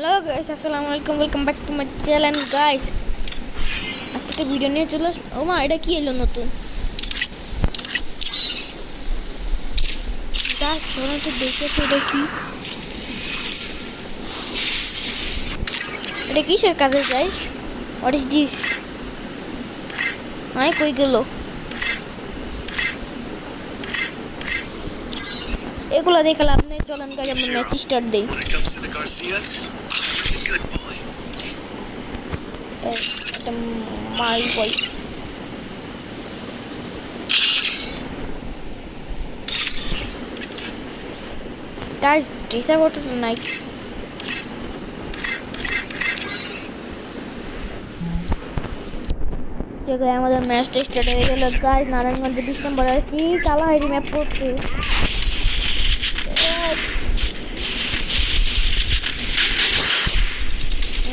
Hello guys, আসসালামু আলাইকুম। Welcome back to my channel guys. আজকে একটা ভিডিও নিয়ে চলে ও মা, এটা কি এলো নতুন? গাইস চলো তো দেখেছি এটা কি। এটা কিসের কাজে গাইস? What is this? হাই কই গেল? এগুলো দেখালে আপনি চলেন গাইস, আমরা ম্যাচ স্টার্ট দেই। এটা মাই বয়। গাইস ডিসার ওয়াটার নাই। জায়গায় আমাদের ম্যাচটা স্টার্ট হয়ে গেল গাইস। নারায়ণগঞ্জে 20 নম্বর আছি, কালাহারি ম্যাপ পড়ছে।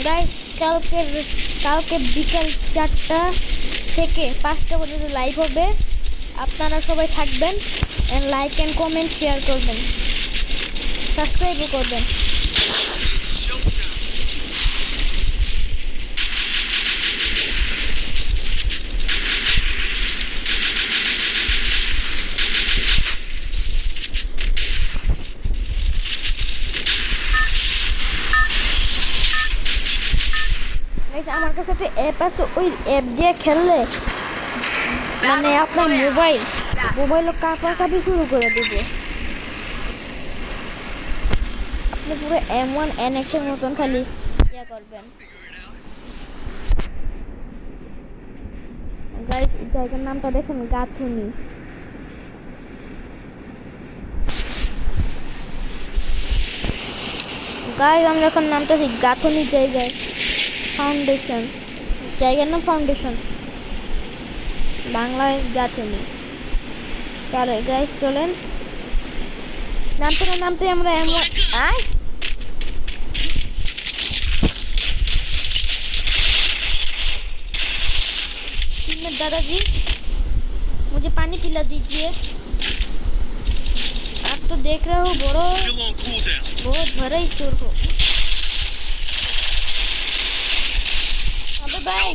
গাইস কালকে বিকাল 4টা থেকে 5টা পর্যন্ত লাইভ হবে। আপনারা সবাই থাকবেন, and like and comment share করবেন, সাবস্ক্রাইবও করবেন। আমার কাছে একটা অ্যাপ আছে, ওই অ্যাপ দিয়ে খেললে মানে আপনার মোবাইলও কাঁপাকাঁপি শুরু করে দেবে। আপনি পুরো M1 NX এর মতন খালি ইয়া করবেন। গাইস জায়গার নামটা দেখেন, গাথুনি। গাইস আমরা এখন নামতেছি গাথুনি জায়গায়। ফাউন্ডেশন, জায়গার নাম ফাউন্ডেশন, বাংলায় গাথুনি। তাহলে গাইস চলেন, নামতে আমরা এমন दादाजी मुझे पानी पिला दीजिए। आप तो देख रहे हो बहुत भरा ही चोर हो। अबे भाई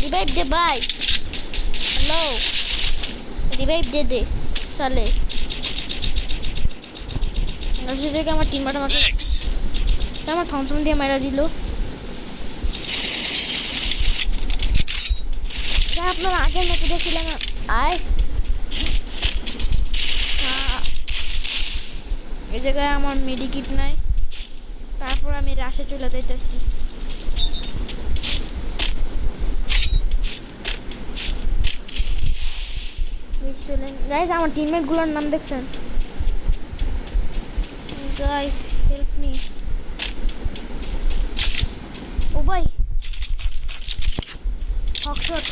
रिवाइव दे भाई, हेलो रिवाइव दे साले। नर्सी থেকে আমার টিমমেট আমার থমথম দিয়ে মারা দিল। আপনারা আগের মতো দেখছিলেন আয় এই জায়গায় আমার মেডিকিট নাই, তারপর আমি রাশে চলে যাইতেছি। চলেন গাইস, আমার টিমমেট গুলোর নাম দেখছেন? Guys help me. ও ভাই হকশট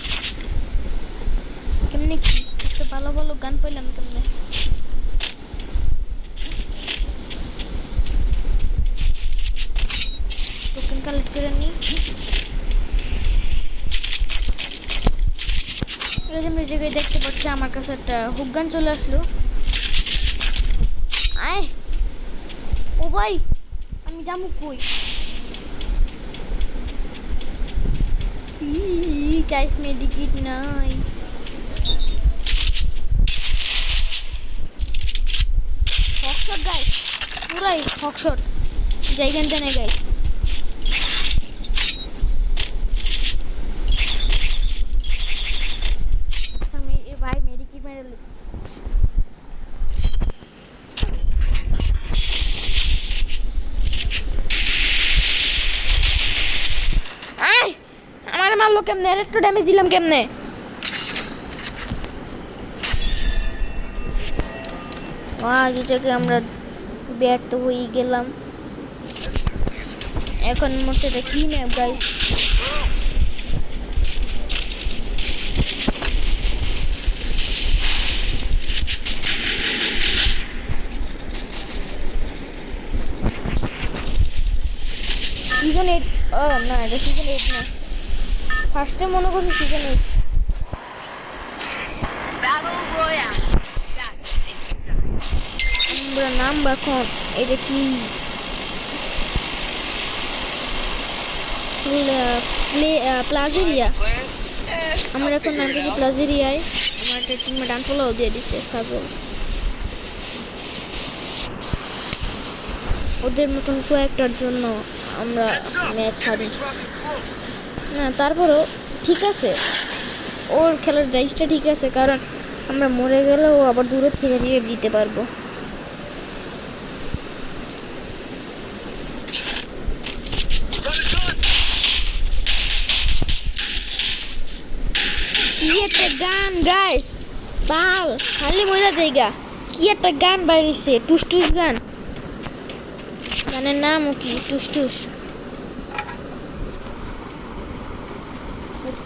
কেমনে কি এত ভালো ভালো গান পাইলাম কেমনে? টোকেন কালেক্ট করে নি। এই যে আমি জায়গায় দেখতে পাচ্ছি আমার কাছে একটা হুক গান চলে আসলো। আয় ও ভাই আমি যাবো কই? গাইস মেডিকিট নাই। হকশট গাইস, পুরাই হকশট জায়গাটা নেই গাইস। আমি ভাই মেডিকিট মেরে আমার মারলো কেমনে? একটু ড্যামেজ দিলাম কেমনে? যেটাকে আমরা ব্যর্থ হয়ে গেলাম। এখন মধ্যে এটা কি ম্যাপ গাইস? সিজন 8। ও না, এটা সিজন 8 না, ফার্স্টে মনে করছি সিজন 8। আমরা নাম এখন এটা কি প্লাজেরিয়া। আমরা এখন নামতেছি প্লাজেরিয়ায়। আমার একটা টিমে ডানফলাও দিয়ে দিচ্ছে ছাগল। ওদের মতন কয়েকটার জন্য আমরা ম্যাচ হারি না, তারপরেও ঠিক আছে, ওর খেলার ডাইসটা ঠিক আছে, কারণ আমরা মরে গেলেও আবার দূরে থেকে রিভাইভ দিতে পারবো। কি একটা গান গাইস, বাল খালি মজা জায়গা। কি একটা গান বাইরেছে, টুস টুস গান, গানের নামও কি টুস টুস।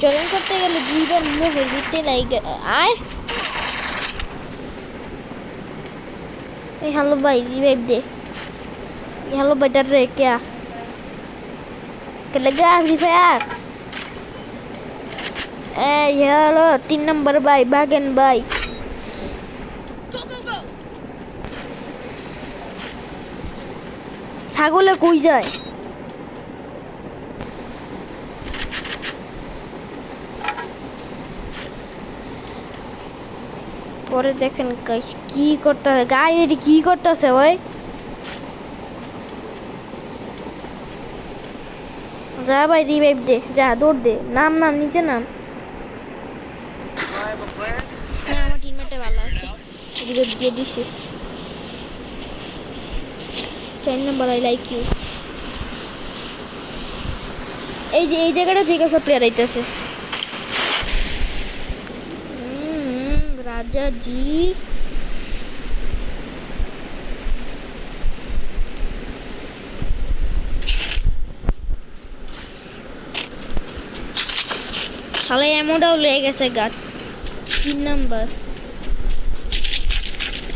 চ্যালেঞ্জ করতে গেলে দুইবার মুখে দিতে লাগে। আয় এই হ্যালো ভাই, রিভাইভ দে। হ্যালো ভাই डर रहे क्या लगा फ्री फायर? হ্যালো 3 নম্বর ভাই, বাগেন ভাই। ছাগলে কই যায়? পরে দেখেন গাইস কি করতেছে, গাই এটি কি করতেছে ভাই? যা ভাই রিভাইভ দে, যা দৌড় দে, নাম নাম নিচে নাম। হ্যাঁ আমার টিমমেটটা ভালো আছে, রিভাইভ দিয়ে দিছে। 4 নম্বর আই লাইক ইউ। এই যে এই জায়গাটা থেকে সব প্লেয়ার আইতেছে। রাজা জি শালা এমোটাও লেগে গেছে গাছ। 3 নাম্বার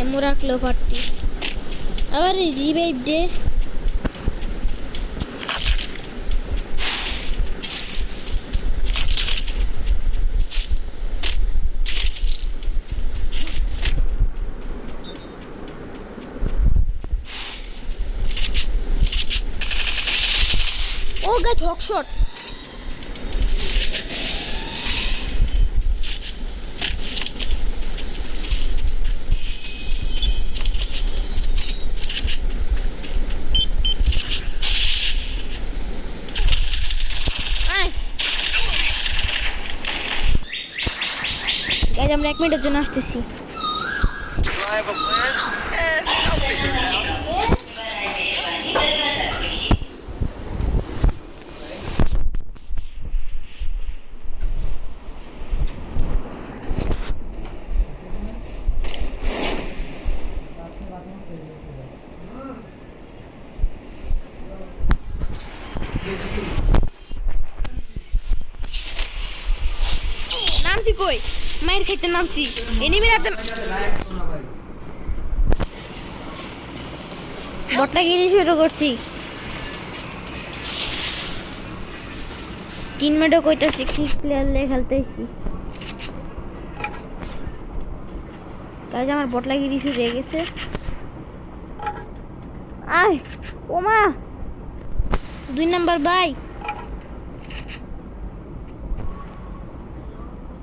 এমো রাখলো পার্টি। আবার রিভাইভ দে। ও গাছ হক শট। গাইজ আমরা 1 মিনিটের জন্য আসতেছি। নামছি কই? মায়ের খাইতে নামছি। এনিমি রাতে বটটা গিরি শুরু করছি। টিমমেটও কইতাছি কি প্লেয়ার লে খেলতেছি। কাজ আমার বটলা গিরি শুরু হয়ে গেছে। আয় ওমা 2 নাম্বার ভাই।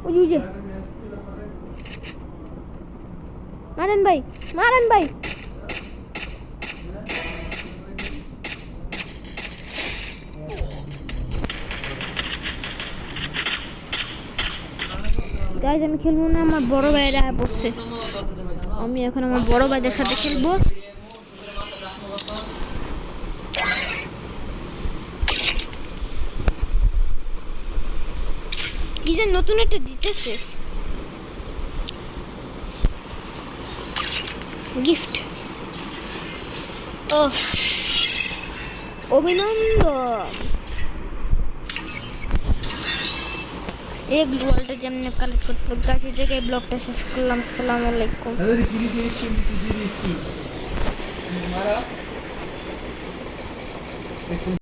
ওই যে মারেন ভাই, মারেন ভাই। গাইজ আমি খেলবো না, আমার বড় ভাইরা পড়ছে। আমি এখন আমার বড় ভাইদের সাথে খেলবো। কি যে নতুন একটা দিতেছে গিফট। ও অভিনন্দন। এই গ্লোয়ালটা যেমনি কালেক্ট করতে গাছ এই জায়গায় ব্লগটা শেষ করলাম। আসসালামু আলাইকুম।